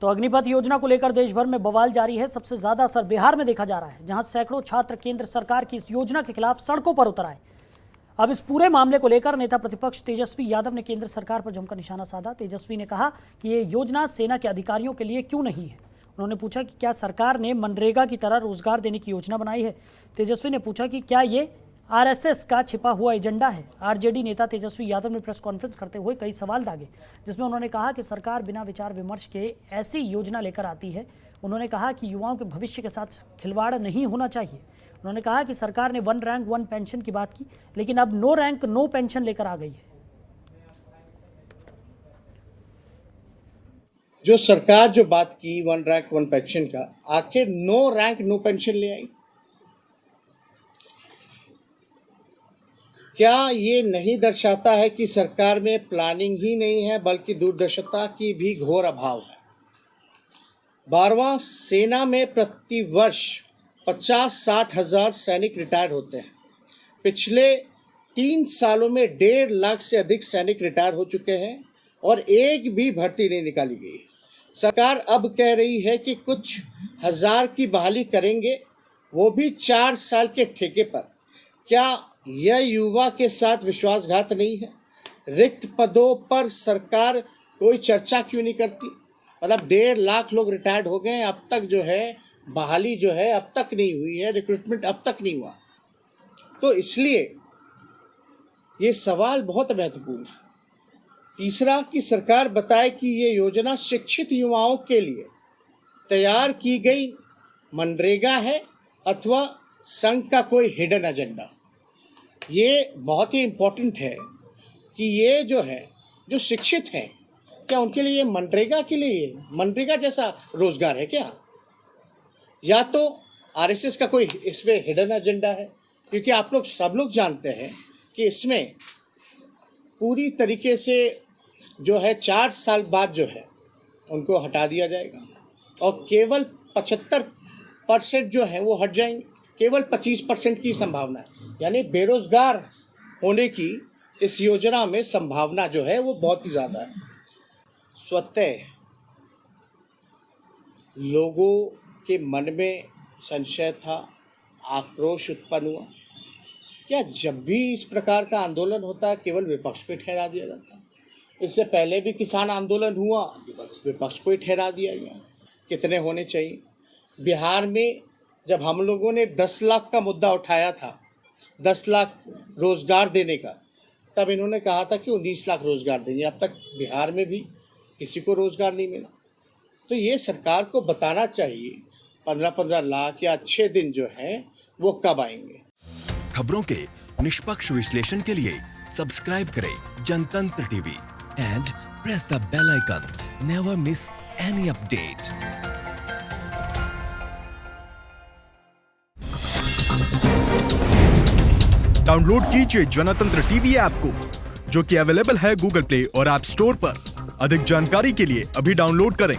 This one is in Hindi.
तो अग्निपथ योजना को लेकर देश भर में बवाल जारी है। सबसे ज्यादा असर बिहार में देखा जा रहा है, जहां सैकड़ों छात्र केंद्र सरकार की इस योजना के खिलाफ सड़कों पर उतर आए। अब इस पूरे मामले को लेकर नेता प्रतिपक्ष तेजस्वी यादव ने केंद्र सरकार पर जमकर निशाना साधा। तेजस्वी ने कहा कि ये योजना सेना के अधिकारियों के लिए क्यों नहीं है। उन्होंने पूछा कि क्या सरकार ने मनरेगा की तरह रोजगार देने की योजना बनाई है। तेजस्वी ने पूछा कि क्या ये आरएसएस का छिपा हुआ एजेंडा है। आरजेडी नेता तेजस्वी यादव ने प्रेस कॉन्फ्रेंस करते हुए कई सवाल दागे, जिसमें उन्होंने कहा कि सरकार बिना विचार विमर्श के ऐसी योजना लेकर आती है। उन्होंने कहा कि युवाओं के भविष्य के साथ खिलवाड़ नहीं होना चाहिए। उन्होंने कहा कि सरकार ने 1 रैंक 1 पेंशन की बात की, लेकिन अब नो रैंक नो पेंशन लेकर आ गई है। जो सरकार जो बात की 1 रैंक 1 पेंशन का, आखिर नो रैंक नो पेंशन ले आई। क्या ये नहीं दर्शाता है कि सरकार में प्लानिंग ही नहीं है, बल्कि दूरदर्शिता की भी घोर अभाव है। 12वां सेना में प्रतिवर्ष 50-60 हज़ार सैनिक रिटायर होते हैं। पिछले 3 सालों में 1.5 लाख से अधिक सैनिक रिटायर हो चुके हैं और एक भी भर्ती नहीं निकाली गई। सरकार अब कह रही है कि कुछ हज़ार की बहाली करेंगे, वो भी 4 साल के ठेके पर। क्या यह युवा के साथ विश्वासघात नहीं है? रिक्त पदों पर सरकार कोई चर्चा क्यों नहीं करती? मतलब 1.5 लाख लोग रिटायर्ड हो गए, अब तक जो है बहाली जो है अब तक नहीं हुई है, रिक्रूटमेंट अब तक नहीं हुआ। तो इसलिए ये सवाल बहुत महत्वपूर्ण है। तीसरा, कि सरकार बताए कि ये योजना शिक्षित युवाओं के लिए तैयार की गई मनरेगा है अथवा संघ का कोई हिडन एजेंडा। ये बहुत ही इम्पोर्टेंट है कि ये जो है, जो शिक्षित हैं, क्या उनके लिए मनरेगा के लिए मनरेगा जैसा रोजगार है क्या? या तो आरएसएस का कोई इसमें हिडन एजेंडा है? क्योंकि आप लोग सब लोग जानते हैं कि इसमें पूरी तरीके से जो है 4 साल बाद जो है उनको हटा दिया जाएगा और केवल 75% जो है वो हट जाएंगे। केवल 25% की संभावना है, यानी बेरोजगार होने की इस योजना में संभावना जो है वो बहुत ही ज़्यादा है। स्वतः लोगों के मन में संशय था, आक्रोश उत्पन्न हुआ। क्या जब भी इस प्रकार का आंदोलन होता है केवल विपक्ष को ठहरा दिया जाता है? इससे पहले भी किसान आंदोलन हुआ, विपक्ष को ही ठहरा दिया गया। कितने होने चाहिए? बिहार में जब हम लोगों ने 10 लाख का मुद्दा उठाया था, 10 लाख रोजगार देने का, तब इन्होंने कहा था कि 19 लाख रोजगार देंगे। अब तक बिहार में भी किसी को रोजगार नहीं मिला। तो ये सरकार को बताना चाहिए 15-15 लाख या अच्छे दिन जो हैं वो कब आएंगे। खबरों के निष्पक्ष विश्लेषण के लिए सब्सक्राइब करें Jantantra TV and press the bell icon. Never miss any update. Download कीजिए जनतंत्र टीवी ऐप को, जो कि अवेलेबल है गूगल प्ले और ऐप स्टोर पर। अधिक जानकारी के लिए अभी डाउनलोड करें।